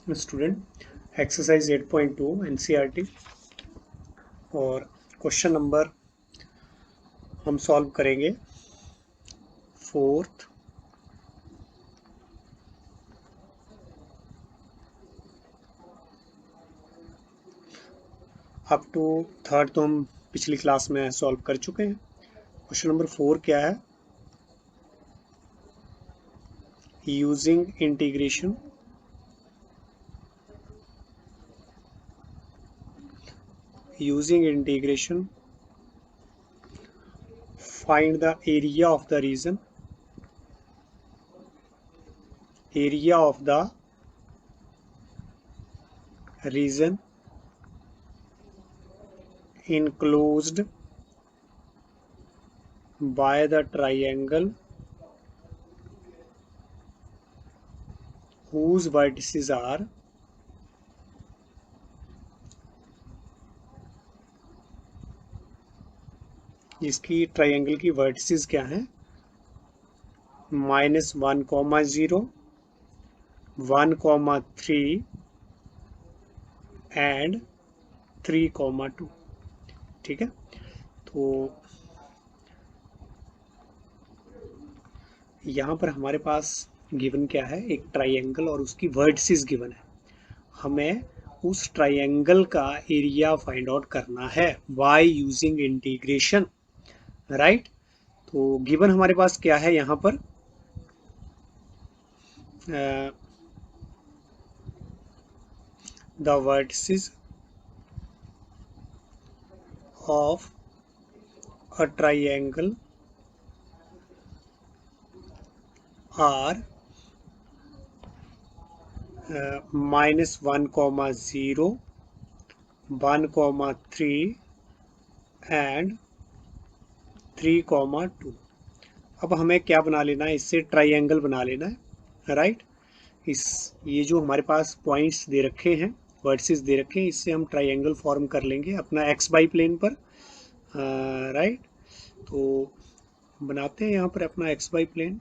Student, exercise 8.2 NCERT और question number हम solve करेंगे फोर्थ अप टू थर्ड तो हम पिछली क्लास में सॉल्व कर चुके हैं। क्वेश्चन नंबर 4 क्या है? Using integration find the area of the region enclosed by the triangle whose vertices are इसकी ट्राइंगल की वर्टिसेस क्या हैं? -1,0, 1,3 एंड 3,2। ठीक है, तो यहाँ पर हमारे पास गिवन क्या है? एक ट्राइंगल और उसकी वर्टिसेस गिवन है। हमें उस ट्राइंगल का एरिया फाइंड आउट करना है बाय यूजिंग इंटीग्रेशन, राइट। तो गिवन हमारे पास क्या है यहाँ पर? The vertices of a triangle are -1,0, 1,3 and 3,2। अब हमें क्या बना लेना है? इससे ट्राइंगल बना लेना है, राइट। ये जो हमारे पास पॉइंट्स दे रखे हैं, वर्टिसेस दे रखे हैं, इससे हम ट्राइंगल फॉर्म कर लेंगे अपना एक्स वाई प्लेन पर, राइट। तो बनाते हैं यहाँ पर अपना एक्स वाई प्लेन।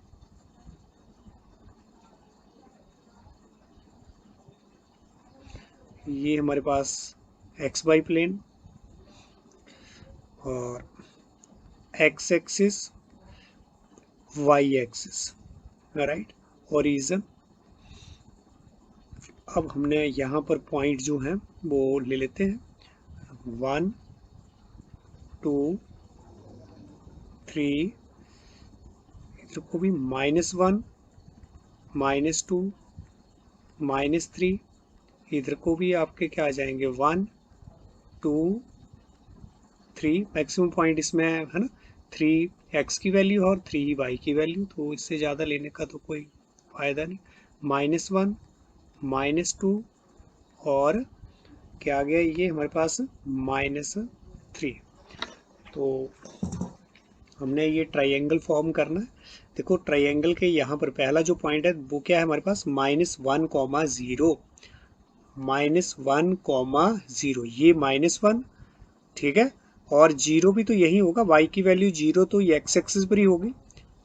ये हमारे पास एक्स वाई प्लेन और x axis, y axis, right, origin. अब हमने यहाँ पर पॉइंट जो हैं वो ले लेते हैं 1, 2, 3, इधर को भी -1, -2, -3, इधर को भी आपके क्या आ जाएंगे 1, 2, 3। मैक्सिमम पॉइंट इसमें है ना 3x की वैल्यू और 3y की वैल्यू, तो इससे ज़्यादा लेने का तो कोई फायदा नहीं। -1, -2 और क्या आ गया ये हमारे पास -3। तो हमने ये ट्राइंगल फॉर्म करना है। देखो ट्राइंगल के यहाँ पर पहला जो पॉइंट है वो क्या है हमारे पास? -1,0, -1,0, ये -1, ठीक है। और 0 भी तो यही होगा, y की वैल्यू 0 तो ये x एक्सिस पर ही होगी।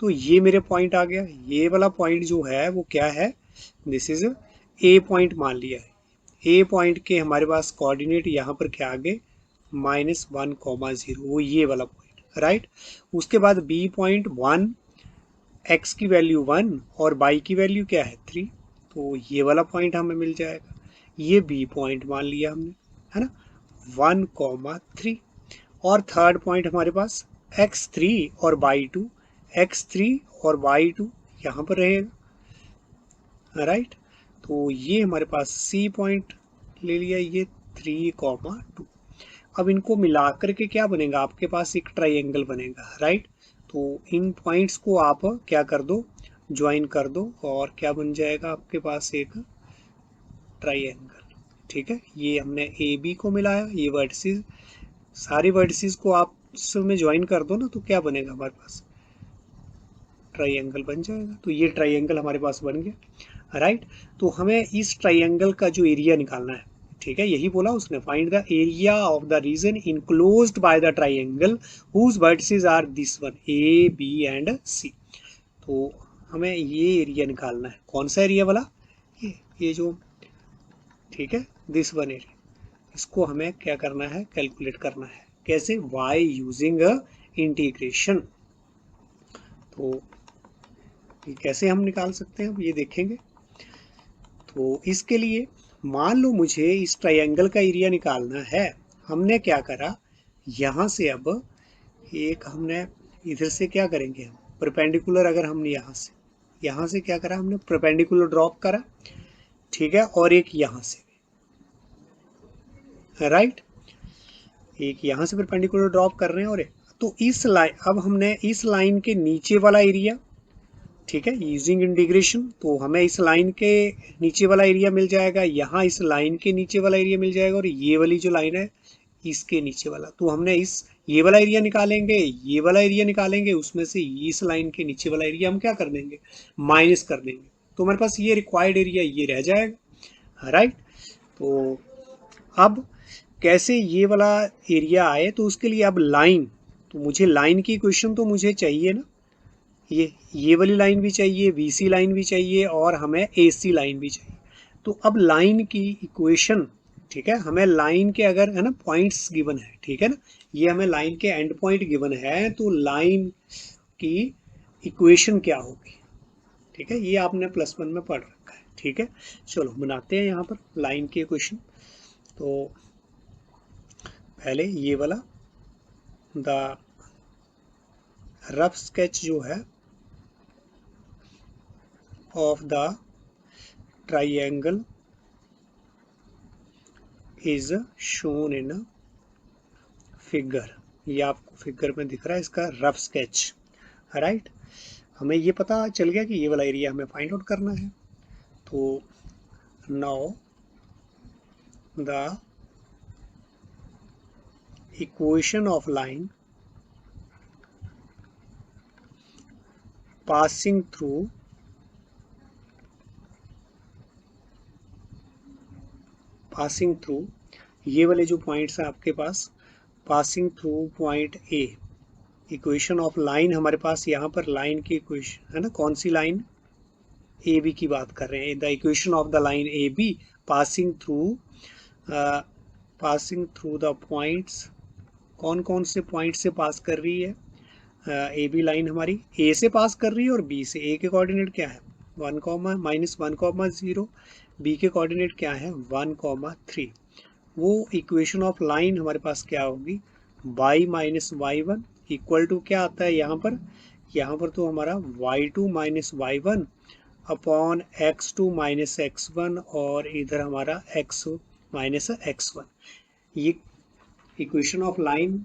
तो ये मेरे पॉइंट आ गया। ये वाला पॉइंट जो है वो क्या है? दिस इज ए पॉइंट मान लिया है। ए पॉइंट के हमारे पास कोऑर्डिनेट यहाँ पर क्या आ गए? -1,0, वो ये वाला पॉइंट, राइट। उसके बाद बी पॉइंट 1, x की वैल्यू 1 और y की वैल्यू क्या है 3, तो ये वाला पॉइंट हमें मिल जाएगा। ये बी पॉइंट मान लिया हमने, है ना, 1,3। और थर्ड पॉइंट हमारे पास x3 और y2, x3 और y2 यहाँ पर रहेगा, राइट। तो ये हमारे पास सी पॉइंट ले लिया, ये 3,2। अब इनको मिलाकर के क्या बनेगा? आपके पास एक ट्राइंगल बनेगा, राइट। तो इन पॉइंट्स को आप क्या कर दो? ज्वाइन कर दो और क्या बन जाएगा आपके पास? एक ट्राइंगल, ठीक है। ये हमने ए बी को मिलाया, ये वर्टिसेस, सारी वर्टिसेस को आप में ज्वाइन कर दो ना, तो क्या बनेगा हमारे पास? ट्राइंगल बन जाएगा। तो ये ट्राइंगल हमारे पास बन गया, राइट। तो हमें इस ट्राइंगल का जो एरिया निकालना है, ठीक है, यही बोला उसने, find the area of the region enclosed by the triangle whose vertices are this one, A B and C. तो हमें ये एरिया निकालना है। कौन सा एरिया वाला? ये जो ठीक है, दिस वन एरिया, इसको हमें क्या करना है, कैलकुलेट करना है। कैसे? By using integration. तो ये कैसे हम निकाल सकते हैं, अब ये देखेंगे। तो इसके लिए मान लो मुझे इस ट्रायंगल का एरिया निकालना है। हमने क्या करा, यहाँ से अब एक हमने इधर से क्या करेंगे, हम परपेंडिकुलर, अगर हमने यहाँ से क्या करा, हमने परपेंडिकुलर ड्रॉप करा, ठीक है, और एक यहाँ से, राइट, एक यहाँ से परपेंडिकुलर ड्रॉप कर रहे हैं, और तो इस लाइन, अब हमने इस लाइन के नीचे वाला एरिया, ठीक है, यूजिंग इंटीग्रेशन, तो हमें इस लाइन के नीचे वाला एरिया मिल जाएगा, यहाँ इस लाइन के नीचे वाला एरिया मिल जाएगा, और ये वाली जो लाइन है इसके नीचे वाला, तो हमने ये वाला एरिया निकालेंगे, ये वाला एरिया निकालेंगे, उसमें से इस लाइन के नीचे वाला एरिया हम क्या कर देंगे, माइनस कर देंगे, तो हमारे पास ये रिक्वायर्ड एरिया ये रह जाएगा, राइट। तो अब कैसे ये वाला एरिया आए, तो उसके लिए अब लाइन, तो मुझे लाइन की इक्वेशन तो मुझे चाहिए ना, ये वाली लाइन भी चाहिए, बीसी लाइन भी चाहिए, और हमें एसी लाइन भी चाहिए। तो अब लाइन की इक्वेशन, ठीक है, हमें लाइन के अगर है ना पॉइंट्स गिवन है, ठीक है ना, ये हमें लाइन के एंड पॉइंट गिवन है, तो लाइन की इक्वेशन क्या होगी, ठीक है, ये आपने +1 में पढ़ रखा है, ठीक है। चलो बनाते हैं यहाँ पर लाइन की इक्वेशन। तो पहले ये वाला द रफ स्केच जो है of the triangle is shown in figure, ये आपको फिगर में दिख रहा है इसका रफ स्केच, राइट। हमें ये पता चल गया कि ये वाला एरिया हमें फाइंड आउट करना है। तो now the equation of line passing through ये वाले जो पॉइंट्स हैं आपके पास, passing through point A, equation of line हमारे पास यहाँ पर लाइन की इक्वेशन है ना, कौन सी लाइन, ए बी की बात कर रहे हैं, the equation of the line A be passing through the points, कौन कौन से पॉइंट से पास कर रही है, ए बी लाइन हमारी ए से पास कर रही है और बी से। ए के कोऑर्डिनेट क्या है 1, -1, 0, बी के कोऑर्डिनेट क्या है 1, 3। वो इक्वेशन ऑफ लाइन हमारे पास क्या होगी, y - y1 इक्वल टू क्या आता है यहाँ पर तो हमारा y2 - y1 upon x2 - x1, और इधर हमारा x - x1। ये इक्वेशन ऑफ लाइन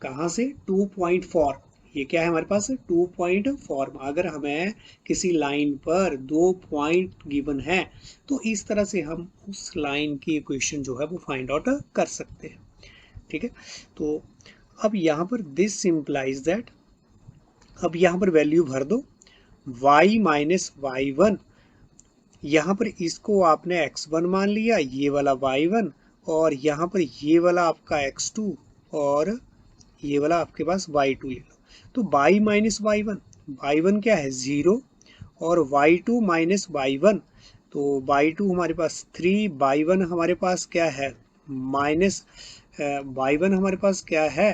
कहाँ से, 2.4, ये क्या है हमारे पास 2.4। अगर हमें किसी लाइन पर 2 पॉइंट गिवन है, तो इस तरह से हम उस लाइन की इक्वेशन जो है वो फाइंड आउट कर सकते हैं, ठीक है। तो अब यहाँ पर दिस इम्प्लाइज दैट, अब यहाँ पर वैल्यू भर दो, y - y1, यहाँ पर इसको आपने x1 मान लिया, ये वाला y1, और यहाँ पर ये वाला आपका x2, और ये वाला आपके पास y2 ले लो। तो y - y1 क्या है 0, और y2 - y1, तो y2 हमारे पास 3, y1 हमारे पास क्या है माइनस, y1 हमारे पास क्या है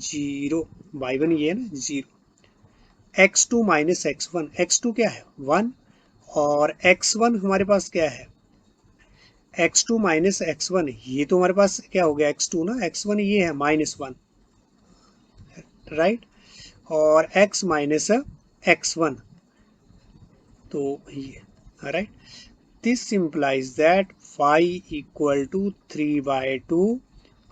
0, y1 ये है ना 0, x2 - x1, x2 क्या है 1, और x1 हमारे पास क्या है x2 - x1, ये तो हमारे पास क्या हो गया x2 ना, x1 ये है -1, राइट, और x - x1, तो ये, right, this implies that y = 3/2,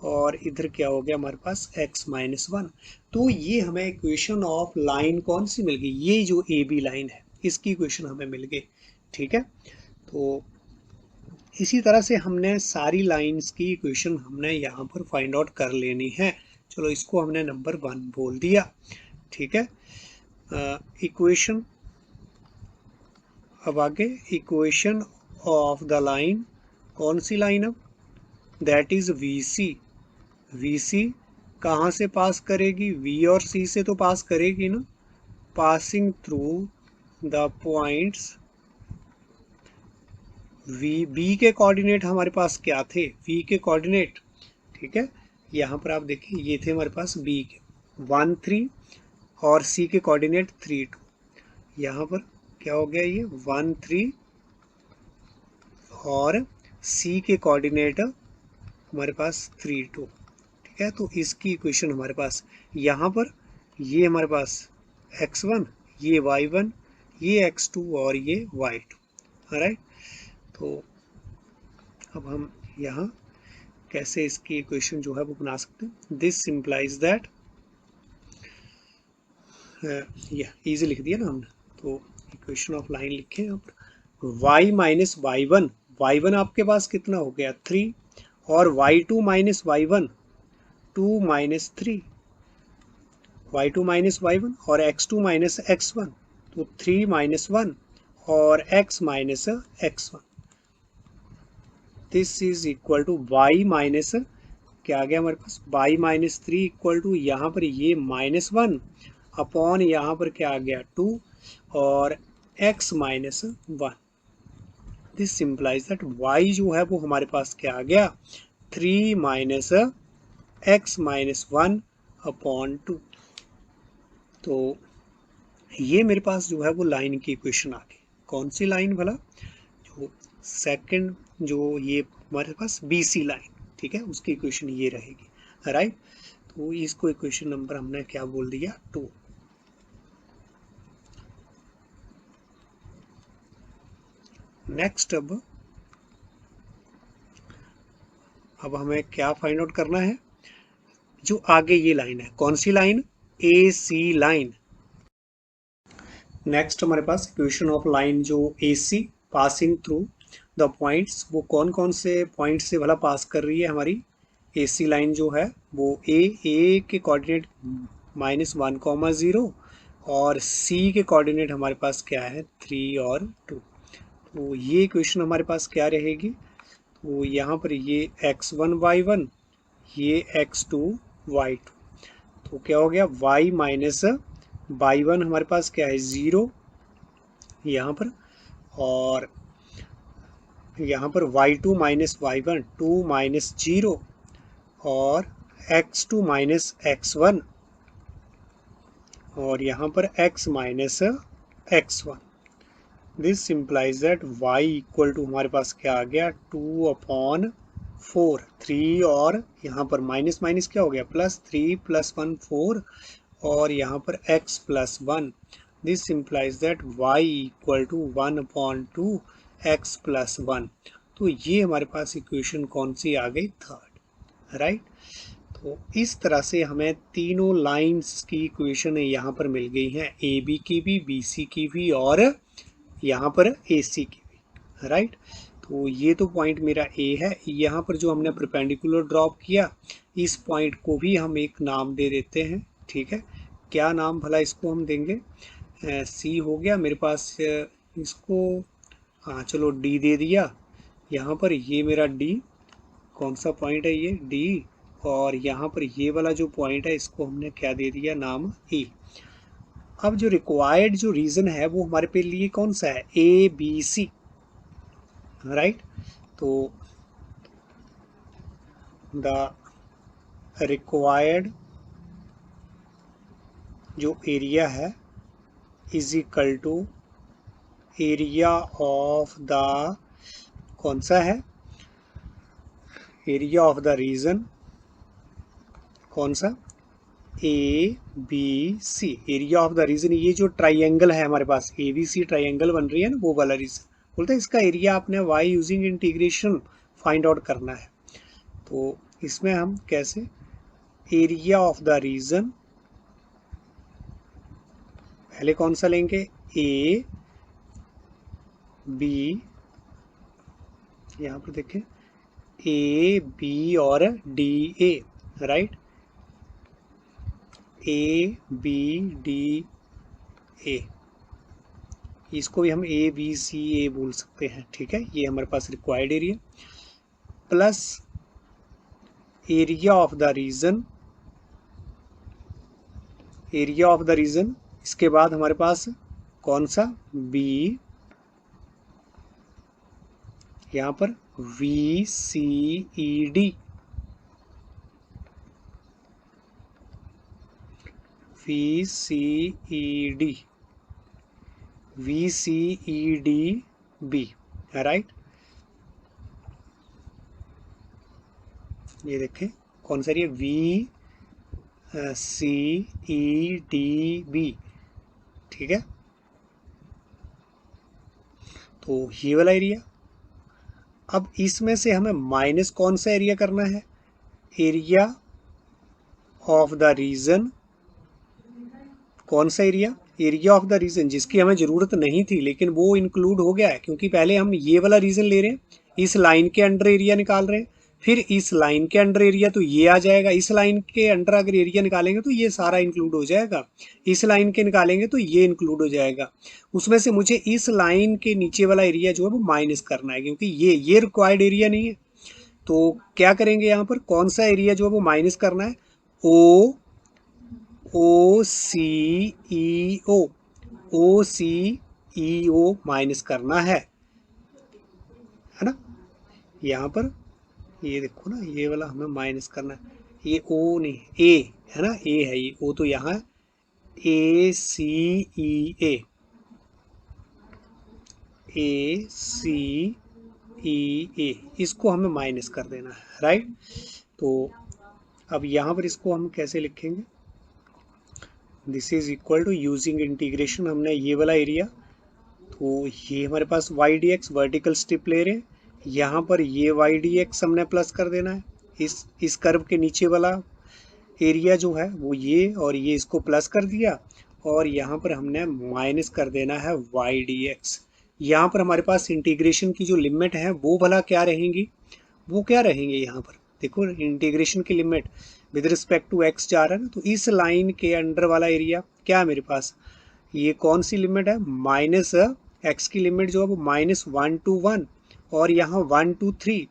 और इधर क्या हो गया हमारे पास x - 1। तो ये हमें इक्वेशन ऑफ लाइन कौन सी मिल गई, ये जो ए बी लाइन है इसकी इक्वेशन हमें मिल गई, ठीक है। तो इसी तरह से हमने सारी लाइंस की इक्वेशन हमने यहाँ पर फाइंड आउट कर लेनी है। चलो इसको हमने नंबर 1 बोल दिया, ठीक है। इक्वेशन, अब आगे इक्वेशन ऑफ द लाइन, कौन सी लाइन, अब दैट इज VC कहाँ से पास करेगी, V और C से तो पास करेगी ना, passing through the points B के कोऑर्डिनेट हमारे पास क्या थे, वी के कोऑर्डिनेट, ठीक है, यहाँ पर आप देखिए ये थे हमारे पास बी के 1 3 और सी के कोऑर्डिनेट 3 2। यहाँ पर क्या हो गया, ये 1 3 और सी के कोऑर्डिनेट हमारे पास 3 2, ठीक है। तो इसकी इक्वेशन हमारे पास यहाँ पर ये हमारे पास x1, ये y1, ये x2 और ये y2, राइट। तो अब हम यहाँ कैसे इसकी इक्वेशन जो है वो बना सकते हैं। दिस सिंप्लाइज दैट, ये इजी लिख दिया ना हमने, तो इक्वेशन ऑफ लाइन लिखे यहाँ पर y माइनस वाई वन आपके पास कितना हो गया 3 और y2 minus y1 2 minus 3, y2 minus y1 और x2 माइनस x1 तो 3 माइनस 1 और x minus x1। This is equal to y minus क्या आ गया हमारे पास y माइनस 3 इक्वल टू यहाँ पर ये -1 अपॉन यहाँ पर क्या आ गया 2 और x minus 1। This simplifies that y जो है वो हमारे पास क्या आ गया 3 माइनस x माइनस 1 अपॉन 2। तो ये मेरे पास जो है वो लाइन की इक्वेशन आ गई। कौन सी लाइन भला, जो सेकंड जो ये हमारे पास BC लाइन, ठीक है, उसकी इक्वेशन ये रहेगी, राइट। तो इसको इक्वेशन नंबर हमने क्या बोल दिया 2। नेक्स्ट अब हमें क्या फाइंड आउट करना है, जो आगे ये लाइन है, कौन सी लाइन, AC लाइन। नेक्स्ट हमारे पास इक्वेशन ऑफ लाइन जो AC passing through the points, वो कौन कौन से पॉइंट से भला पास कर रही है हमारी AC लाइन जो है वो ए के कोऑर्डिनेट -1, 0 और C के कोऑर्डिनेट हमारे पास क्या है 3 और 2। तो ये इक्वेशन हमारे पास क्या रहेगी, तो यहाँ पर ये x1 y1, ये x2 y2, तो क्या हो गया y माइनस y1 हमारे पास क्या है 0 यहाँ पर, और यहाँ पर y2 माइनस y1 2 माइनस 0 और x2 माइनस x1 और यहाँ पर x minus x1। This simplifies that y equal to हमारे पास क्या आ गया 2/4 3 और यहाँ पर माइनस माइनस क्या हो गया +3 +1 4 और यहाँ पर x +1। This simplifies that y equal to 1/2 x +1। तो ये हमारे पास इक्वेशन कौन सी आ गई, थर्ड, राइट। तो इस तरह से हमें तीनों लाइंस की इक्वेशन यहाँ पर मिल गई हैं, AB की भी, BC की भी और यहाँ पर AC की भी, राइट। तो ये तो पॉइंट मेरा A है। यहाँ पर जो हमने परपेंडिकुलर ड्रॉप किया, इस पॉइंट को भी हम एक नाम दे देते हैं, ठीक है। क्या नाम भला इसको हम देंगे, C हो गया मेरे पास, इसको हाँ चलो D दे दिया। यहाँ पर ये मेरा D, कौन सा पॉइंट है ये D, और यहाँ पर ये वाला जो पॉइंट है इसको हमने क्या दे दिया नाम E। अब जो रिक्वायर्ड जो रीजन है वो हमारे पे लिए कौन सा है ABC, राइट। तो द रिक्वायर्ड जो एरिया है is equal to area of the, कौन सा है, एरिया ऑफ द रीजन, कौन सा ABC, area of the region. ये जो ट्राइंगल है हमारे पास ABC ट्राइंगल बन रही है ना, वो वाला रीजन बोलते हैं। इसका एरिया आपने y using integration find out करना है। तो इसमें हम कैसे, एरिया ऑफ द रीजन पहले कौन सा लेंगे A B, यहाँ पर देखें A B और DA, राइट, ABDA, इसको भी हम ABCA बोल सकते हैं, ठीक है। ये हमारे पास required area plus area of the region, area of the region, इसके बाद हमारे पास कौन सा B यहाँ पर V C E D, V C E D, V C E D B, right. ये देखें कौन सा area, V C E D B, ठीक है। तो ये वाला एरिया, अब इसमें से हमें माइनस कौन सा एरिया करना है, एरिया ऑफ द रीजन, कौन सा area, area of the region जिसकी हमें जरूरत नहीं थी लेकिन वो इंक्लूड हो गया है, क्योंकि पहले हम ये वाला रीजन ले रहे हैं, इस लाइन के अंडर एरिया निकाल रहे हैं, फिर इस लाइन के अंडर एरिया तो ये आ जाएगा, इस लाइन के अंडर अगर एरिया निकालेंगे तो ये सारा इंक्लूड हो जाएगा, इस लाइन के निकालेंगे तो ये इंक्लूड हो जाएगा। उसमें से मुझे इस लाइन के नीचे वाला एरिया जो है वो माइनस करना है, क्योंकि ये रिक्वायर्ड एरिया नहीं है। तो क्या करेंगे, यहाँ पर कौन सा एरिया जो है वो माइनस करना है, ओ सी ई ओ माइनस करना है ना। यहाँ पर ये देखो ना, ये वाला हमें माइनस करना है, ये ओ नहीं ए है ना, ए है ये, ओ तो यहाँ ए सी ई ए, इसको हमें माइनस कर देना है, राइट। तो अब यहाँ पर इसको हम कैसे लिखेंगे, this is equal to using integration, हमने ये वाला एरिया, तो ये हमारे पास y d x vertical strip ले रहे हैं, यहाँ पर ये वाई डी एक्स हमने प्लस कर देना है, इस कर्व के नीचे वाला एरिया जो है वो ये, और ये इसको प्लस कर दिया, और यहाँ पर हमने माइनस कर देना है वाई डी एक्स। यहाँ पर हमारे पास इंटीग्रेशन की जो लिमिट है वो भला क्या रहेंगी, वो क्या रहेंगे, यहाँ पर देखो इंटीग्रेशन की limit with respect to x जा रहा है ना, तो इस लाइन के अंडर वाला एरिया क्या है मेरे पास, ये कौन सी लिमिट है, माइनस एक्स की लिमिट जो है वो -1 to 1, और यहाँ 1 to 3,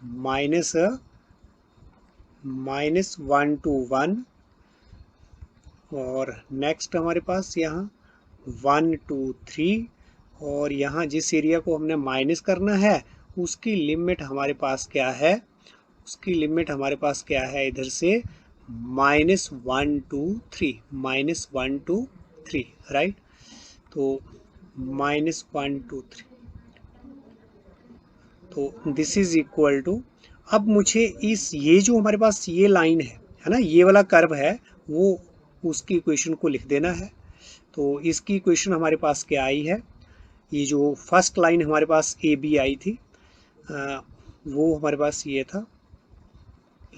-1 to 1, और नेक्स्ट हमारे पास यहाँ 1 to 3, और यहाँ जिस एरिया को हमने माइनस करना है उसकी लिमिट हमारे पास क्या है, उसकी लिमिट हमारे पास क्या है इधर से -1 to 3, राइट। तो -1 to 3, तो दिस इज इक्वल टू, अब मुझे ये जो हमारे पास ये लाइन है ना, ये वाला कर्व है, वो उसकी इक्वेशन को लिख देना है। तो इसकी इक्वेशन हमारे पास क्या आई है, ये जो फर्स्ट लाइन हमारे पास ए बी आई थी, वो हमारे पास ये था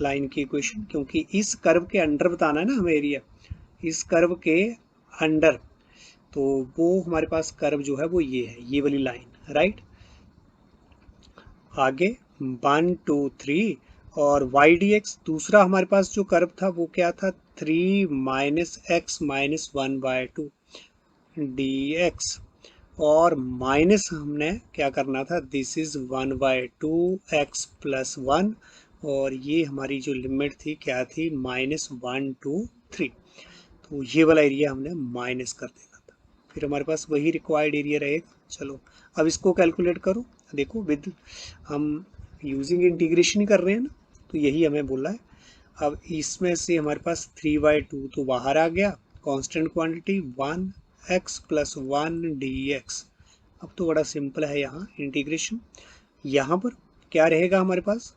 लाइन की इक्वेशन, क्योंकि इस कर्व के अंडर बताना है ना हमें एरिया, इस कर्व के अंडर, तो वो हमारे पास कर्व जो है वो ये है, ये वाली लाइन, राइट। आगे 1 to 3, और वाई डी एक्स दूसरा हमारे पास जो कर्व था वो क्या था, 3 - x - 1/2 dx, और माइनस हमने क्या करना था, दिस इज 1/2 x + 1, और ये हमारी जो लिमिट थी क्या थी, -1 to 3, तो ये वाला एरिया हमने माइनस कर देना था, फिर हमारे पास वही रिक्वायर्ड एरिया रहेगा। चलो अब इसको कैलकुलेट करो, देखो विद हम यूजिंग इंटीग्रेशन ही कर रहे हैं ना, तो यही हमें बोला है। अब इसमें से हमारे पास 3/2 तो बाहर आ गया, कांस्टेंट क्वांटिटी 1x + 1 dx। अब तो बड़ा सिंपल है यहाँ इंटीग्रेशन। यहाँ पर क्या रहेगा हमारे पास,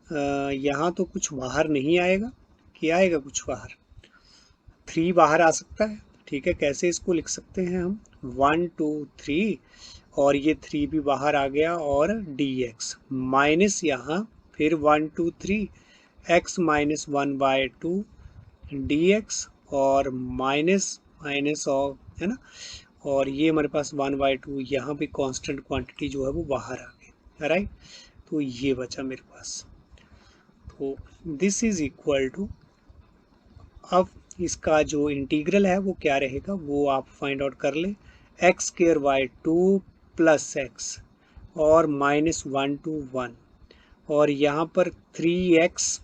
यहाँ तो कुछ बाहर नहीं आएगा, क्या आएगा कुछ बाहर, 3 बाहर आ सकता है, ठीक है। कैसे इसको लिख सकते हैं हम, 1 to 3, और ये 3 भी बाहर आ गया, और dx माइनस यहाँ फिर 1 to 3 x - 1/2 dx, और माइनस ऑफ है ना, और ये हमारे पास 1/2, यहाँ भी कांस्टेंट क्वांटिटी जो है वो बाहर आ गई, राइट। तो ये बचा मेरे पास, तो दिस इज इक्वल टू, अब इसका जो इंटीग्रल है वो क्या रहेगा वो आप फाइंड आउट कर लें, x² 2 + x, और -1 to 1, और यहाँ पर 3x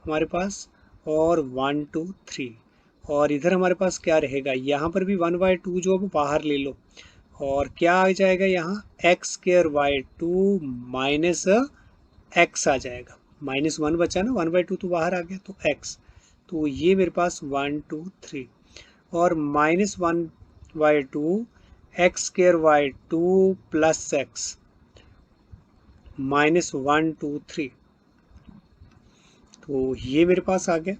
हमारे पास, और 1 to 3, और इधर हमारे पास क्या रहेगा, यहाँ पर भी 1/2 जो है वो बाहर ले लो, और क्या आ जाएगा यहाँ x square by two minus x आ जाएगा, -1 बचा ना, 1/2 तो बाहर आ गया तो एक्स, तो ये मेरे पास 1 2 3 और -1/2 x square by two plus x -1 2 3, तो ये मेरे पास आ गया।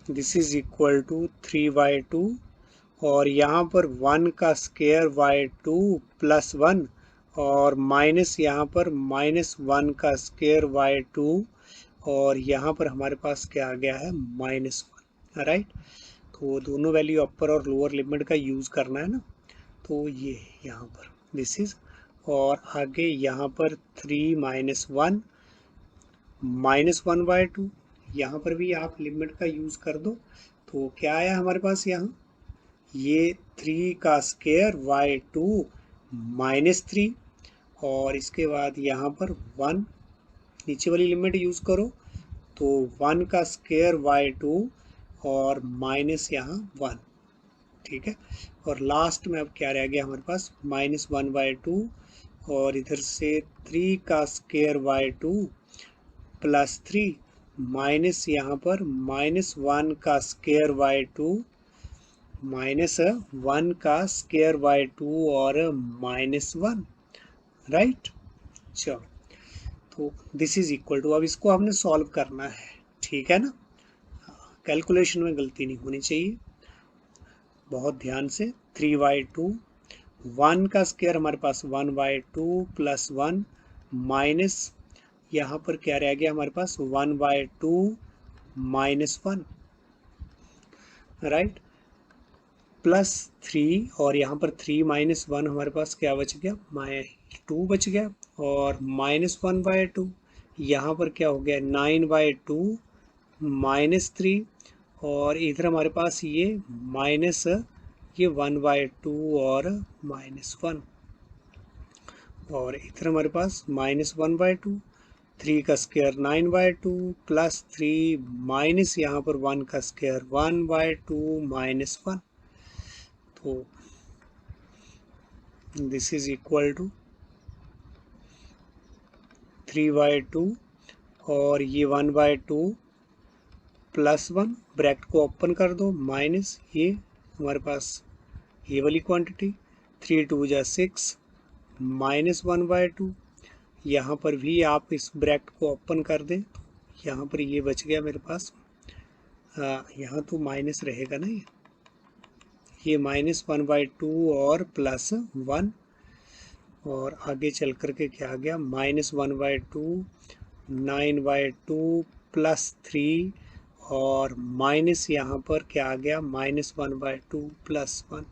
दिस इज इक्वल टू 3/2 और यहाँ पर 1 का स्क्वायर बाई टू प्लस 1 और माइनस यहाँ पर -1 का स्क्वायर बाई टू और यहाँ पर हमारे पास क्या आ गया है -1, राइट। तो दोनों वैल्यू अपर और लोअर लिमिट का यूज़ करना है ना, तो ये यहाँ पर दिस इज, और आगे यहाँ पर 3 -1 -1/2, यहाँ पर भी आप लिमिट का यूज़ कर दो, तो क्या आया हमारे पास यहाँ, ये 3 का स्क्वायर बाई टू -3 और इसके बाद यहाँ पर 1, नीचे वाली लिमिट यूज़ करो तो 1 का स्क्वायर बाई टू और माइनस यहाँ 1, ठीक है। और लास्ट में अब क्या रह गया हमारे पास -1/2 और इधर से 3 का square by two plus 3 minus यहाँ पर -1 का स्क्वायर बाई टू -1 का स्क्वायर बाई टू और -1, राइट। चलो, तो दिस इज इक्वल टू, अब इसको हमने सॉल्व करना है, ठीक है ना, कैलकुलेशन में गलती नहीं होनी चाहिए, बहुत ध्यान से। 3/2, 1 का स्क्वायर हमारे पास 1/2 प्लस 1 माइनस यहाँ पर क्या रह गया हमारे पास 1/2 -1, राइट, प्लस 3 और यहाँ पर 3 -1 हमारे पास क्या बच गया, 2 बच गया और -1/2 यहाँ पर क्या हो गया 9/2 -3 और इधर हमारे पास ये ये 1/2 और -1 और इधर हमारे पास -1/2, 3 का स्क्वायर 9/2 प्लस 3 माइनस यहाँ पर 1 का स्क्वायर 1/2 -1, तो दिस इज इक्वल टू 3/2 और ये 1/2 प्लस 1, ब्रैकेट को ओपन कर दो, माइनस ये हमारे पास ये वाली क्वांटिटी 3 2 जा 6 -1/2, यहाँ पर भी आप इस ब्रैकेट को ओपन कर दें, यहाँ पर ये बच गया मेरे पास, यहाँ तो माइनस रहेगा ना, ये -1/2 और प्लस 1 और आगे चल कर के क्या आ गया -1/2 9/2 प्लस 3 और माइनस यहाँ पर क्या आ गया -1/2 प्लस 1,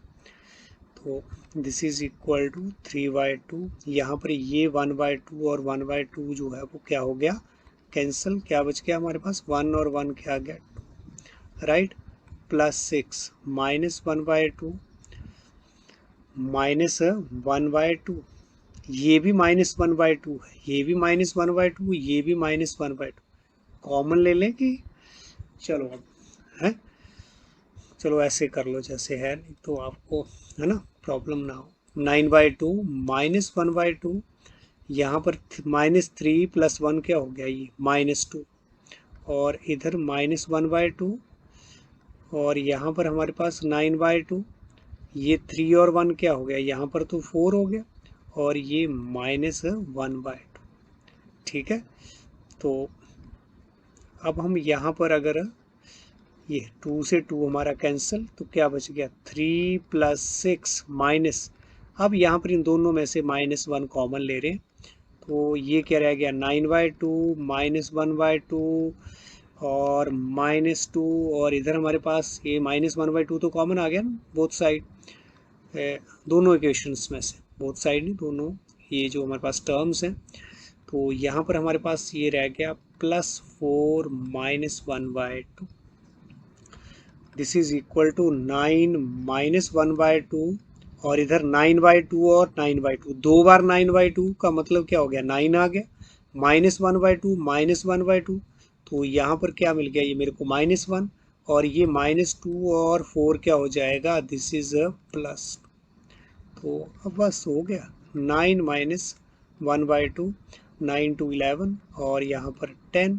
तो दिस इज इक्वल टू 3/2, यहाँ पर ये 1/2 और 1/2 जो है वो क्या हो गया कैंसिल, क्या बच गया हमारे पास 1 और 1 क्या आ गया 2, राइट, प्लस 6 -1/2 -1/2, ये भी -1/2 है, ये भी -1/2, ये भी -1/2, कॉमन ले लें कि चलो अब है, चलो ऐसे कर लो जैसे है, नहीं तो आपको है ना प्रॉब्लम ना हो। 9/2 -1/2, यहाँ पर -3 प्लस 1 क्या हो गया ये -2 और इधर -1/2 और यहाँ पर हमारे पास 9/2, ये 3 और 1 क्या हो गया, यहाँ पर तो 4 हो गया और ये -1/2, ठीक है। तो अब हम यहाँ पर अगर ये 2 से 2 हमारा कैंसिल, तो क्या बच गया 3 + 6 माइनस, अब यहाँ पर इन दोनों में से -1 कॉमन ले रहे हैं, तो ये क्या रह गया 9/2 -1/2 और -2 और इधर हमारे पास ये -1/2 तो कॉमन आ गया ना बोथ साइड, दोनों इक्वेशंस में से, बोथ साइड नहीं दोनों, ये जो हमारे पास टर्म्स हैं, तो यहाँ पर हमारे पास ये रह गया +4 -1/2, दिस इज इक्वल टू 9 -1/2 और इधर 9/2 और 9/2, 2 बार 9/2 का मतलब क्या हो गया 9 आ गया, -1/2 -1/2, तो यहाँ पर क्या मिल गया ये मेरे को -1 और ये -2 और 4 क्या हो जाएगा, दिस इज प्लस, तो अब बस हो गया 9 माइनस 1/2, 9 to 11 और यहाँ पर 10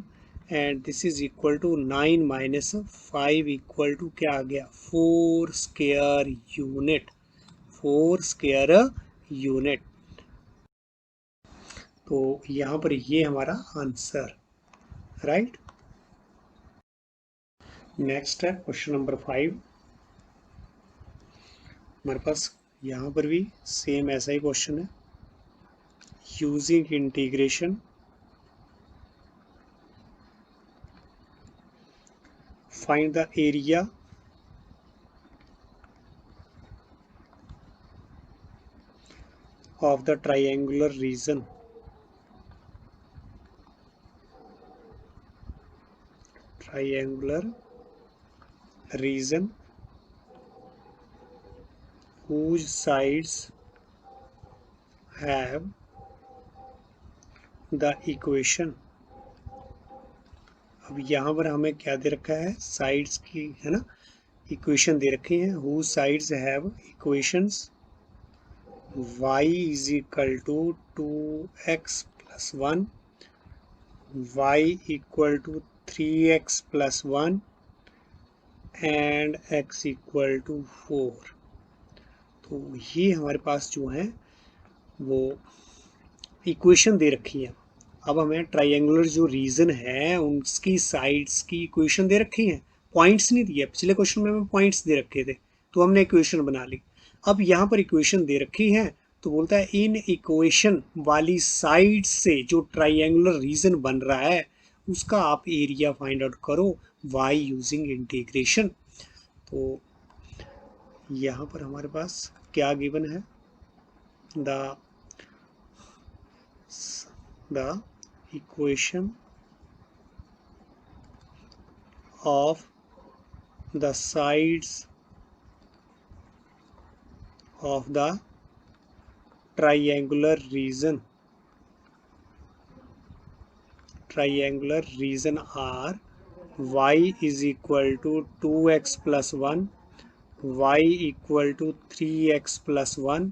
and this is equal to 9 minus 5 equal to क्या आ गया 4 स्क्वायर यूनिट, 4 स्क्वायर यूनिट। तो यहाँ पर ये हमारा आंसर, राइट। नेक्स्ट है क्वेश्चन नंबर 5। हमारे पास यहाँ पर भी सेम ऐसा ही क्वेश्चन है। Using integration find the area of the triangular region whose sides have the equation। अब यहाँ पर हमें क्या दे रखा है, साइड्स की है ना इक्वेशन दे रखी है। whose sides have equations y is equal to 2x plus 1, y equal to 3x plus 1 and x equal to 4। तो ये हमारे पास जो है वो इक्वेशन दे रखी है। अब हमें ट्राइंगुलर जो रीजन है उसकी साइड्स की इक्वेशन दे रखी है, पॉइंट्स नहीं दिए। पिछले क्वेश्चन में हमें पॉइंट्स दे रखे थे तो हमने इक्वेशन बना ली। अब यहाँ पर इक्वेशन दे रखी है तो बोलता है इन इक्वेशन वाली साइड से जो ट्राइंगुलर रीजन बन रहा है उसका आप एरिया फाइंड आउट करो वाई यूजिंग इंटीग्रेशन। तो यहाँ पर हमारे पास क्या गिवन है, the equation of the sides of the triangular region are y is equal to 2x plus 1, y equal to 3x plus 1,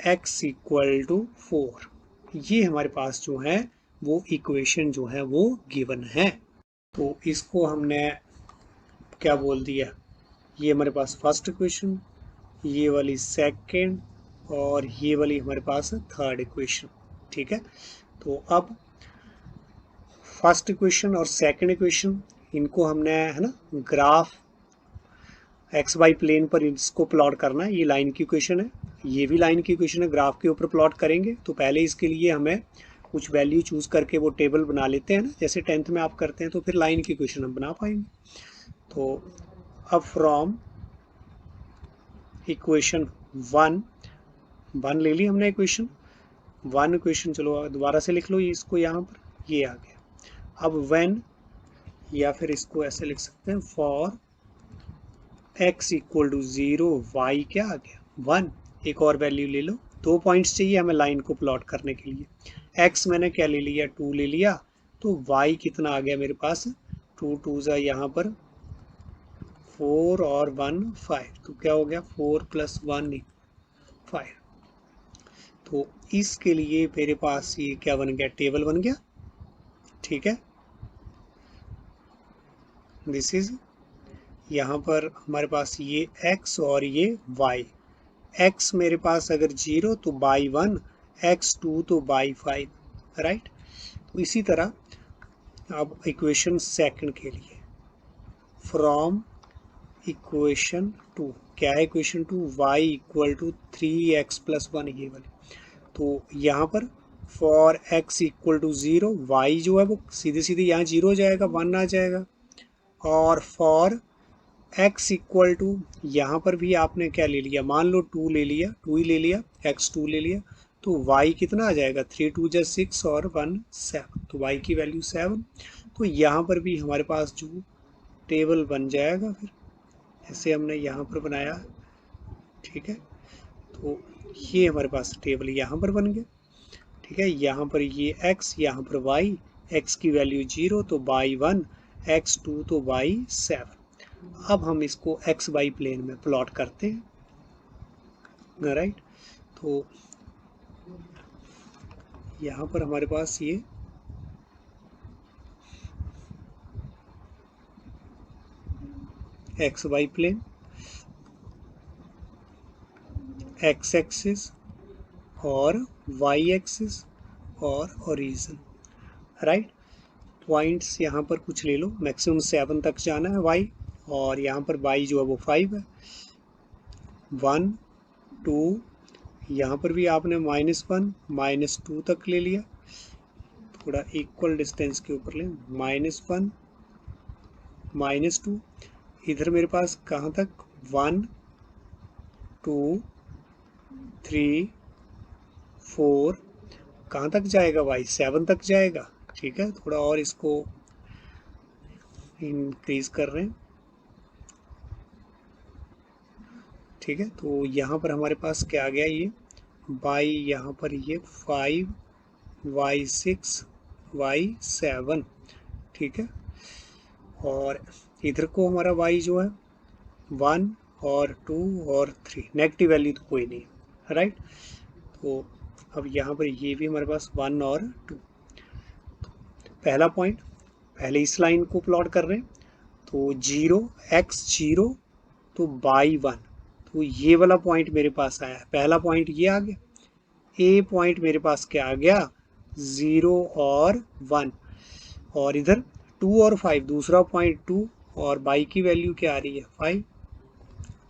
x equal to 4। ये हमारे पास जो है वो इक्वेशन जो है वो गिवन है। तो इसको हमने क्या बोल दिया, ये हमारे पास फर्स्ट इक्वेशन, ये वाली सेकंड और ये वाली हमारे पास थर्ड इक्वेशन। ठीक है, तो अब फर्स्ट इक्वेशन और सेकंड इक्वेशन इनको हमने है ना ग्राफ एक्स वाई प्लेन पर इसको प्लॉट करना है। ये लाइन की इक्वेशन है, ये भी लाइन की इक्वेशन है, ग्राफ के ऊपर प्लॉट करेंगे। तो पहले इसके लिए हमें कुछ वैल्यू चूज करके वो टेबल बना लेते हैं ना, जैसे 10th में आप करते हैं, तो फिर लाइन की इक्वेशन हम बना पाएंगे। तो अब फ्रॉम इक्वेशन 1 ले ली हमने इक्वेशन 1 इक्वेशन, चलो दोबारा से लिख लो ये इसको, यहाँ पर ये आ गया। अब व्हेन, या फिर इसको ऐसे लिख सकते हैं for x equal to 0 y क्या आ गया 1। एक और वैल्यू ले लो, 2 पॉइंट्स चाहिए हमें लाइन को प्लॉट करने के लिए। x मैंने क्या ले लिया 2 ले लिया, तो y कितना आ गया मेरे पास 2 2 जा यहाँ पर 4 और 1 5, तो क्या हो गया 4 + 1 5। तो इसके लिए मेरे पास ये क्या बन गया, टेबल बन गया। ठीक है, दिस इज, यहाँ पर हमारे पास ये x और ये y। x मेरे पास अगर 0 तो बाई 1, x 2 तो बाई 5, राइट। तो इसी तरह अब इक्वेशन सेकंड के लिए फ्रॉम इक्वेशन 2, क्या है equation 2, y equal to 3x + 1 ये वाली। तो यहाँ पर for x equal to 0, y जो है वो सीधे सीधे यहाँ 0 हो जाएगा, 1 आ जाएगा। और फॉर x इक्वल टू, यहाँ पर भी आपने क्या ले लिया, मान लो 2 ले लिया, 2 ही ले लिया, x 2 ले लिया, तो y कितना आ जाएगा 3 2 जा 6 और 1 7, तो y की वैल्यू 7। तो यहाँ पर भी हमारे पास जो टेबल बन जाएगा, फिर ऐसे हमने यहाँ पर बनाया। ठीक है, तो ये हमारे पास टेबल यहाँ पर बन गया। ठीक है, यहाँ पर ये x, यहाँ पर y, x की वैल्यू 0 तो बाई 1, x 2 तो बाई 7। अब हम इसको x y प्लेन में प्लॉट करते हैं, राइट। तो यहाँ पर हमारे पास ये x y plane, x axis और वाई एक्सिस और ओरिजिन, राइट। पॉइंट्स यहाँ पर कुछ ले लो, मैक्सिमम 7 तक जाना है वाई, और यहाँ पर वाई जो है वो 5 है, 1 2, यहाँ पर भी आपने -1 -2 तक ले लिया, थोड़ा इक्वल डिस्टेंस के ऊपर लें, -1 -2, इधर मेरे पास कहाँ तक 1 2 3 4, कहाँ तक जाएगा वाई 7 तक जाएगा, ठीक है। थोड़ा और इसको इंक्रीज कर रहे हैं, ठीक है। तो यहाँ पर हमारे पास क्या आ गया, ये वाई यहाँ पर ये 5 वाई 6 वाई 7, ठीक है। और इधर को हमारा वाई जो है 1 और 2 और 3, नेगेटिव वैल्यू तो कोई नहीं, राइट। तो अब यहाँ पर ये भी हमारे पास 1 और 2। पहला पॉइंट, पहले इस लाइन को प्लॉट कर रहे हैं, तो 0 x 0 तो बाई 1, तो ये वाला पॉइंट मेरे पास आया, पहला पॉइंट ये आ गया। ए पॉइंट मेरे पास क्या आ गया, 0 और 1, और इधर 2 और 5, दूसरा पॉइंट 2, और बाई की वैल्यू क्या आ रही है 5,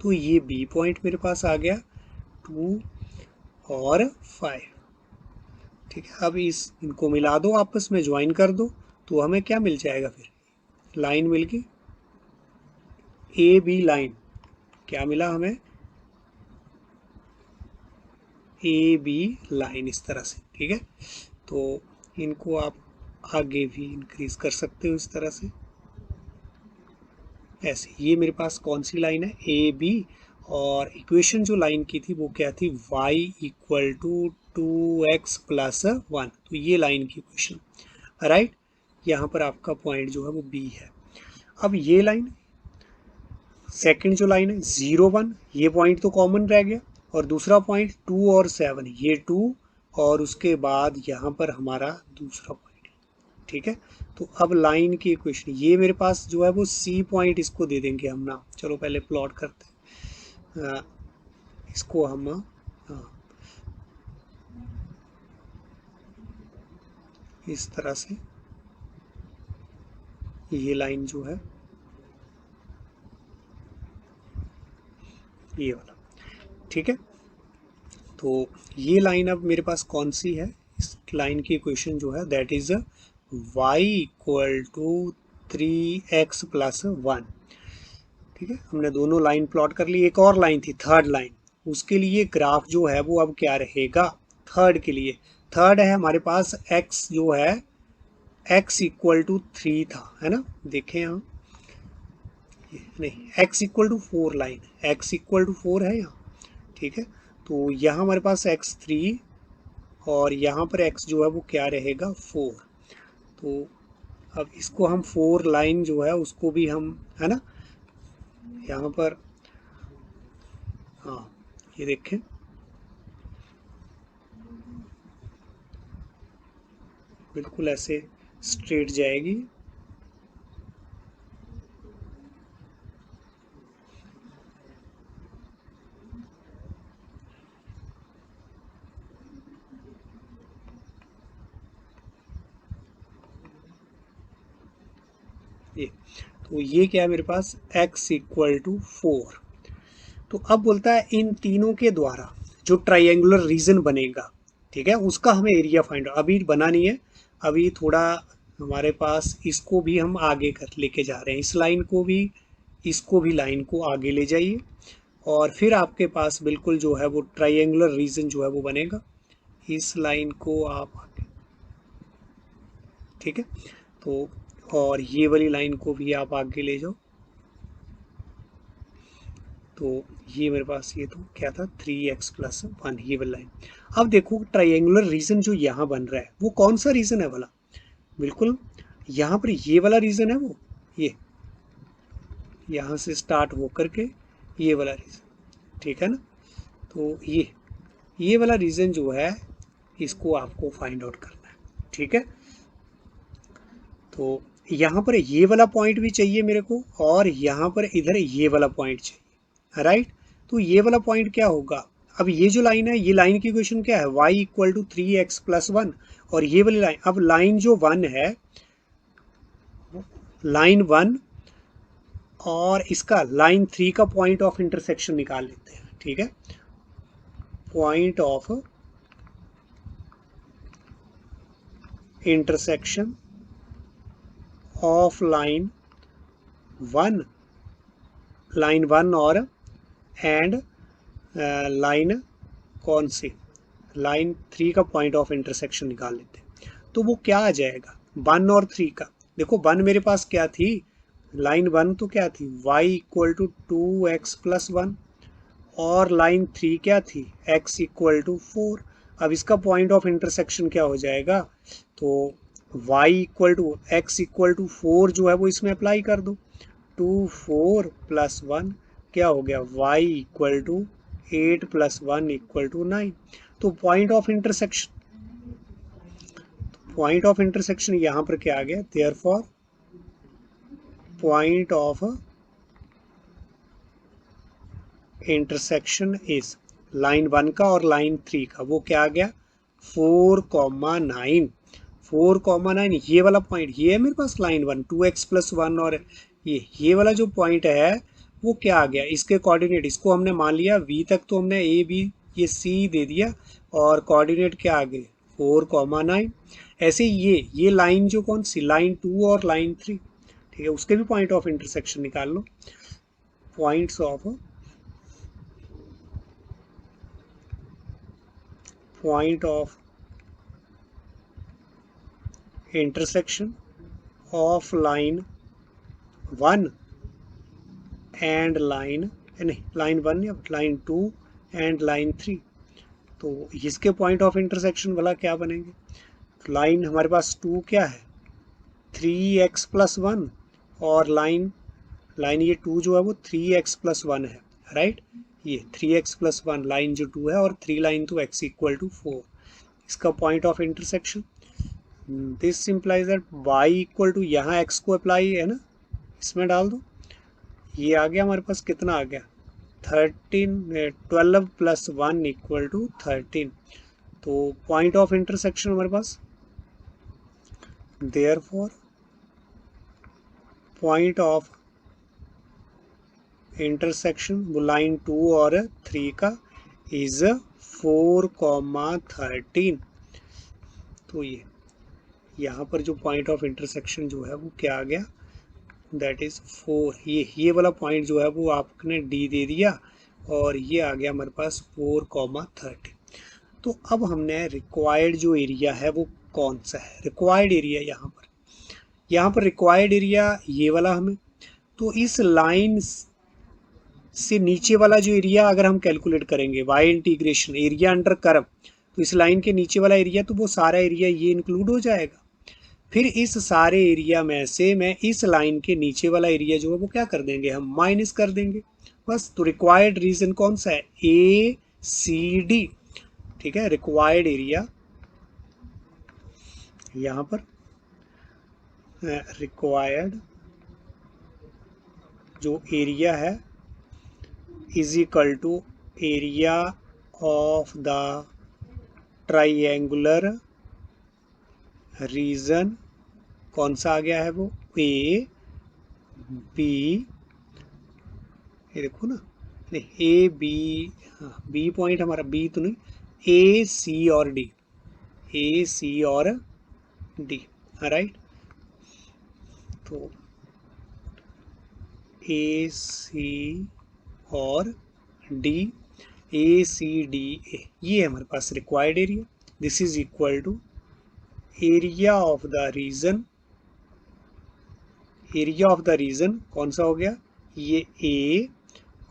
तो ये बी पॉइंट मेरे पास आ गया 2 और 5, ठीक है। अब इनको मिला दो, आपस में ज्वाइन कर दो, तो हमें क्या मिल जाएगा, फिर लाइन मिल गई ए बी लाइन, क्या मिला हमें, ए बी लाइन, इस तरह से, ठीक है। तो इनको आप आगे भी इंक्रीज कर सकते हो इस तरह से, ऐसे। ये मेरे पास कौन सी लाइन है, ए बी, और इक्वेशन जो लाइन की थी वो क्या थी, y equal to 2x plus 1, तो ये लाइन की इक्वेशन, राइट। यहाँ पर आपका पॉइंट जो है वो बी है। अब ये लाइन, सेकंड जो लाइन है 0 1, ये पॉइंट तो कॉमन रह गया, और दूसरा पॉइंट 2 और 7, ये 2, और उसके बाद यहाँ पर हमारा दूसरा पॉइंट, ठीक है। तो अब लाइन की इक्वेशन, ये मेरे पास जो है वो सी पॉइंट, इसको दे देंगे हम नाम, चलो पहले प्लॉट करते हैं, इसको हम इस तरह से, ये लाइन जो है ये वाला, ठीक है। तो ये लाइन अब मेरे पास कौन सी है, इस लाइन की इक्वेशन जो है that is y equal to 3x plus 1, ठीक है। हमने दोनों लाइन प्लॉट कर ली, एक और लाइन थी थर्ड लाइन, उसके लिए ग्राफ जो है वो अब क्या रहेगा, थर्ड के लिए, थर्ड है हमारे पास x जो है x इक्वल टू 3 था, है ना, देखें यहाँ, नहीं x equal to 4 line, x equal to 4 है यहाँ, ठीक है। तो यहाँ हमारे पास x3, और यहाँ पर x जो है वो क्या रहेगा 4, तो अब इसको हम 4 लाइन जो है उसको भी हम, है ना, यहाँ पर, हाँ ये देखें, बिल्कुल ऐसे स्ट्रेट जाएगी, ये, तो ये क्या है मेरे पास x इक्वल टू 4। तो अब बोलता है इन तीनों के द्वारा जो ट्राइंगुलर रीजन बनेगा, ठीक है, उसका हमें एरिया फाइंड, अभी बना नहीं है, अभी थोड़ा हमारे पास, इसको भी हम आगे कर लेके जा रहे हैं, इस लाइन को भी, इसको भी लाइन को आगे ले जाइए, और फिर आपके पास बिल्कुल जो है वो ट्राइंगुलर रीजन जो है वो बनेगा, इस लाइन को आप आगे, ठीक है। तो और ये वाली लाइन को भी आप आगे ले जाओ, तो ये मेरे पास ये तो क्या था 3x प्लस 1, ये वाला लाइन। अब देखो ट्राइंगुलर रीजन जो यहाँ बन रहा है वो कौन सा रीजन है वाला, बिल्कुल यहाँ पर ये वाला रीजन है, वो ये यहाँ से स्टार्ट हो करके ये वाला रीजन, ठीक है ना। तो ये ये वाला रीजन जो है इसको आपको फाइंड आउट करना है, ठीक है। तो यहाँ पर ये वाला पॉइंट भी चाहिए मेरे को, और यहाँ पर इधर ये वाला पॉइंट चाहिए, राइट। तो ये वाला पॉइंट क्या होगा, अब ये जो लाइन है, ये लाइन की इक्वेशन क्या है, y equal to 3x plus 1, और ये वाली लाइन, अब लाइन जो 1 है, लाइन 1 और इसका लाइन 3 का पॉइंट ऑफ इंटरसेक्शन निकाल लेते हैं, ठीक है। Point of intersection of line 1 और एंड लाइन कौन सी, लाइन 3 का पॉइंट ऑफ इंटरसेक्शन निकाल लेते हैं। तो वो क्या आ जाएगा 1 और 3 का, देखो 1 मेरे पास क्या थी, लाइन 1 तो क्या थी, y equal to 2x plus 1, और लाइन 3 क्या थी, x इक्वल टू 4। अब इसका पॉइंट ऑफ इंटरसेक्शन क्या हो जाएगा, तो y equal to x equal to 4 जो है वो इसमें अप्लाई कर दो, 2 4 प्लस 1 क्या हो गया, y equal to 8 plus 1 equal to 9। तो पॉइंट ऑफ इंटरसेक्शन यहाँ पर क्या आ गया, therefore point of intersection is line 1 का और लाइन 3 का, वो क्या आ गया 4,9। 4,9 ये वाला पॉइंट, ये है मेरे पास लाइन 1 2x प्लस 1, और ये वाला जो पॉइंट है वो क्या आ गया, इसके कोऑर्डिनेट, इसको हमने मान लिया v तक, तो हमने a b ये c दे दिया, और कोऑर्डिनेट क्या आ गए 4,9। ऐसे ये लाइन जो कौन सी, लाइन 2 और लाइन 3, ठीक है, उसके भी पॉइंट ऑफ इंटरसेक्शन निकाल लो। Points of intersection of line 1 and line 1 या लाइन 2 एंड लाइन 3। तो इसके पॉइंट ऑफ इंटरसेक्शन वाला क्या बनेंगे, लाइन हमारे पास 2 क्या है 3x प्लस 1, और लाइन ये 2 जो है वो 3x प्लस 1 है, राइट। ये 3x प्लस 1 लाइन जो 2 है, और 3 लाइन तो x इक्वल टू 4, इसका point of intersection, this simplifies that y equal to, यहाँ x को अप्लाई है ना, इसमें डाल दो, ये आ गया हमारे पास, कितना आ गया 12 प्लस 1 इक्वल टू 13। तो पॉइंट ऑफ इंटरसेक्शन हमारे पास, therefore point of intersection line 2 और 3 का इज 4,13। तो ये यहाँ पर जो पॉइंट ऑफ इंटरसेक्शन जो है वो क्या आ गया, दैट इज 4। ये वाला पॉइंट जो है वो आपने डी दे दिया, और ये आ गया हमारे पास 4,13। तो अब हमने रिक्वायर्ड जो एरिया है वो कौन सा है, रिक्वायर्ड एरिया यहाँ पर रिक्वायर्ड एरिया ये वाला हमें, तो इस लाइन से नीचे वाला जो एरिया अगर हम कैलकुलेट करेंगे by integration area under curve, तो इस लाइन के नीचे वाला एरिया, तो वो सारा एरिया ये इंक्लूड हो जाएगा। फिर इस सारे एरिया में से मैं इस लाइन के नीचे वाला एरिया जो है वो क्या कर देंगे, हम माइनस कर देंगे बस। तो रिक्वायर्ड रीजन कौन सा है, ए सी डी, ठीक है। रिक्वायर्ड एरिया यहाँ पर रिक्वायर्ड जो एरिया है is equal to area of the triangular region, कौन सा आ गया है वो, ए बी, ये देखो ना, नहीं ए बी, हाँ बी पॉइंट हमारा, बी तो नहीं, ए सी और डी, ए सी और डी, राइट। तो ए सी और D, A C D A, ये है हमारे पास required area. This is equal to area of the region, area of the region कौन सा हो गया, ये ए,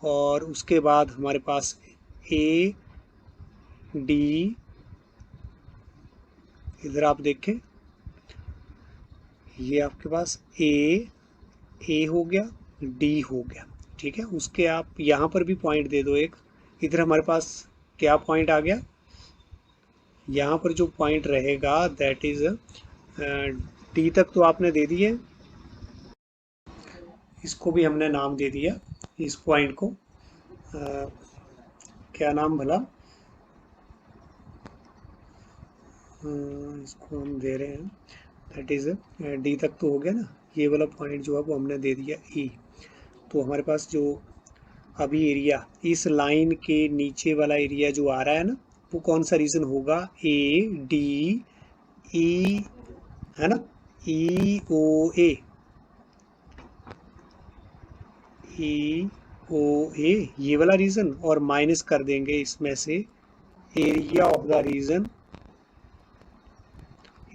और उसके बाद हमारे पास ए डी, इधर आप देखें ये आपके पास ए हो गया, डी हो गया, ठीक है। उसके आप यहाँ पर भी पॉइंट दे दो एक, इधर हमारे पास क्या पॉइंट आ गया, यहाँ पर जो पॉइंट रहेगा दैट इज डी तक तो आपने दे दिए, इसको भी हमने नाम दे दिया इस पॉइंट को, क्या नाम भला, इसको हम दे रहे हैं दैट इज डी तक तो हो गया ना, ये वाला पॉइंट जो है वो हमने दे दिया ई। तो हमारे पास जो अभी एरिया इस लाइन के नीचे वाला एरिया जो आ रहा है ना, वो कौन सा रीजन होगा, ए डी ई, है ना, ई ओ ए, ई ओ ए, ये वाला रीजन, और माइनस कर देंगे इसमें से area of the region,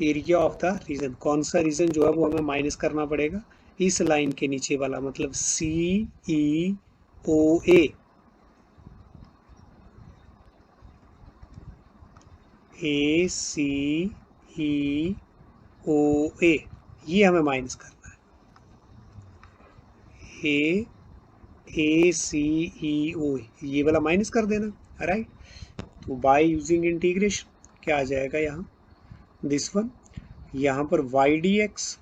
area of the region, कौन सा रीजन जो है वो हमें माइनस करना पड़ेगा, इस लाइन के नीचे वाला, मतलब सी ई ओ ए सी ई ओ ए, ये हमें माइनस करना है, ए सी ई ओ, ये वाला माइनस कर देना, राइट। तो बाय यूजिंग इंटीग्रेशन क्या आ जाएगा यहाँ, दिस वन, यहाँ पर वाई डी एक्स,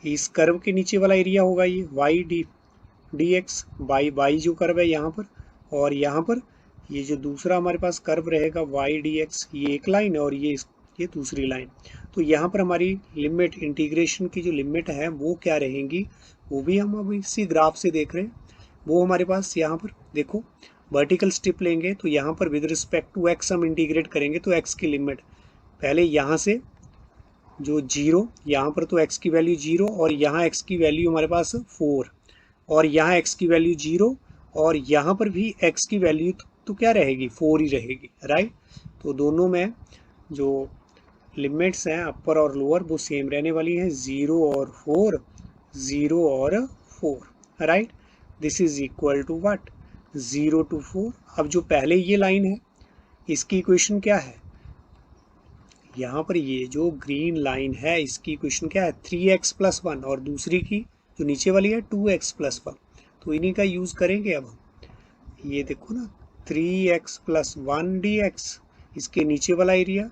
इस कर्व के नीचे वाला एरिया होगा ये वाई डी एक्स, बाई जो कर्व है यहाँ पर, और यहाँ पर ये जो दूसरा हमारे पास कर्व रहेगा वाई डी एक्स, ये एक लाइन है और ये दूसरी लाइन। तो यहाँ पर हमारी लिमिट, इंटीग्रेशन की जो लिमिट है वो क्या रहेंगी, वो भी हम अभी इसी ग्राफ से देख रहे हैं। वो हमारे पास यहाँ पर देखो वर्टिकल स्टेप लेंगे, तो यहाँ पर विद रिस्पेक्ट टू एक्स हम इंटीग्रेट करेंगे, तो एक्स की लिमिट पहले यहाँ से जो जीरो, यहाँ पर तो x की वैल्यू जीरो, और यहाँ x की वैल्यू हमारे पास 4, और यहाँ x की वैल्यू जीरो, और यहाँ पर भी x की वैल्यू तो क्या रहेगी, 4 ही रहेगी, राइट। तो दोनों में जो लिमिट्स हैं अपर और लोअर वो सेम रहने वाली हैं, 0 और 4, 0 और 4, right. This is equal to what, 0 to 4। अब जो पहले ये लाइन है इसकी इक्वेशन क्या है, यहाँ पर ये जो ग्रीन लाइन है इसकी इक्वेशन क्या है, 3x + 1, और दूसरी की जो नीचे वाली है 2x + 1, तो इन्हीं का यूज़ करेंगे। अब हम ये देखो ना, 3x + 1 dx, इसके नीचे वाला एरिया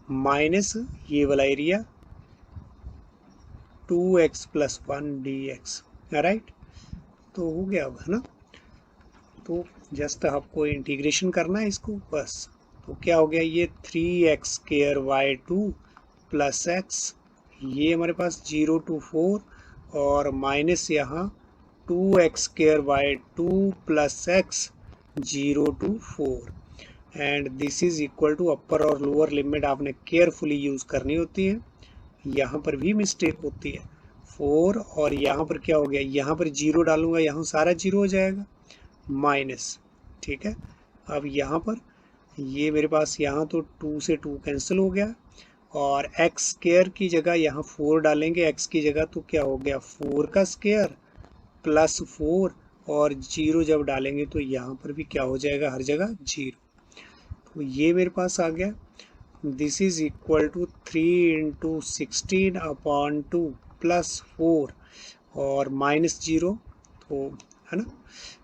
माइनस ये वाला एरिया 2x + 1 dx, राइट। तो हो गया अब, है ना। तो जस्ट आपको इंटीग्रेशन करना है इसको बस। तो क्या हो गया, ये 3x² y2 + x, ये हमारे पास 0 to 4, और माइनस यहाँ 2x² y2 + x 0 to 4, and this is equal to, upper और लोअर लिमिट आपने केयरफुली यूज करनी होती है, यहाँ पर भी मिस्टेक होती है, 4, और यहाँ पर क्या हो गया, यहाँ पर 0 डालूंगा, यहाँ सारा 0 हो जाएगा, माइनस, ठीक है। अब यहाँ पर ये मेरे पास यहाँ तो 2 से 2 कैंसिल हो गया, और x² की जगह यहाँ 4 डालेंगे x की जगह, तो क्या हो गया 4 का स्क्वायर + 4, और 0 जब डालेंगे तो यहाँ पर भी क्या हो जाएगा, हर जगह 0। तो ये मेरे पास आ गया, दिस इज इक्वल टू 3 × 16/2 + 4 और -0, तो है ना।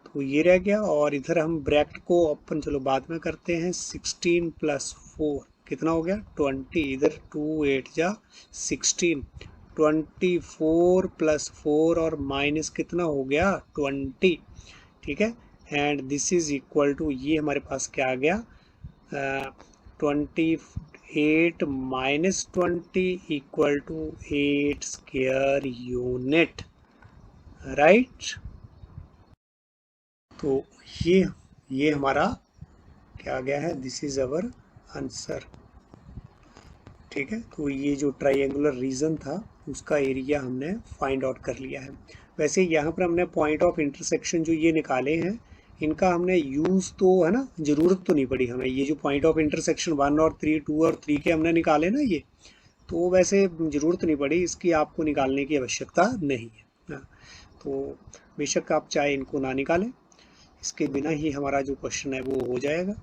तो ये रह गया, और इधर हम ब्रैकेट को ओपन चलो बाद में करते हैं, 16 + 4 कितना हो गया 20, इधर 2 8 जा 16, 24 + 4 और माइनस कितना हो गया 20, ठीक है। And this is equal to, ये हमारे पास क्या आ गया 28 - 20 इक्वल टू 8² यूनिट, राइट। तो ये हमारा क्या आ गया है, दिस इज अवर आंसर, ठीक है। तो ये जो ट्राइंगुलर रीजन था उसका एरिया हमने फाइंड आउट कर लिया है। वैसे यहाँ पर हमने पॉइंट ऑफ इंटरसेक्शन जो ये निकाले हैं इनका हमने यूज़ तो है ना, ज़रूरत तो नहीं पड़ी हमें, ये जो पॉइंट ऑफ इंटरसेक्शन 1 और 3, 2 और 3 के हमने निकाले ना, ये तो वैसे ज़रूरत नहीं पड़ी, इसकी आपको निकालने की आवश्यकता नहीं है। तो बेशक आप चाहे इनको ना निकालें, इसके बिना ही हमारा जो क्वेश्चन है वो हो जाएगा।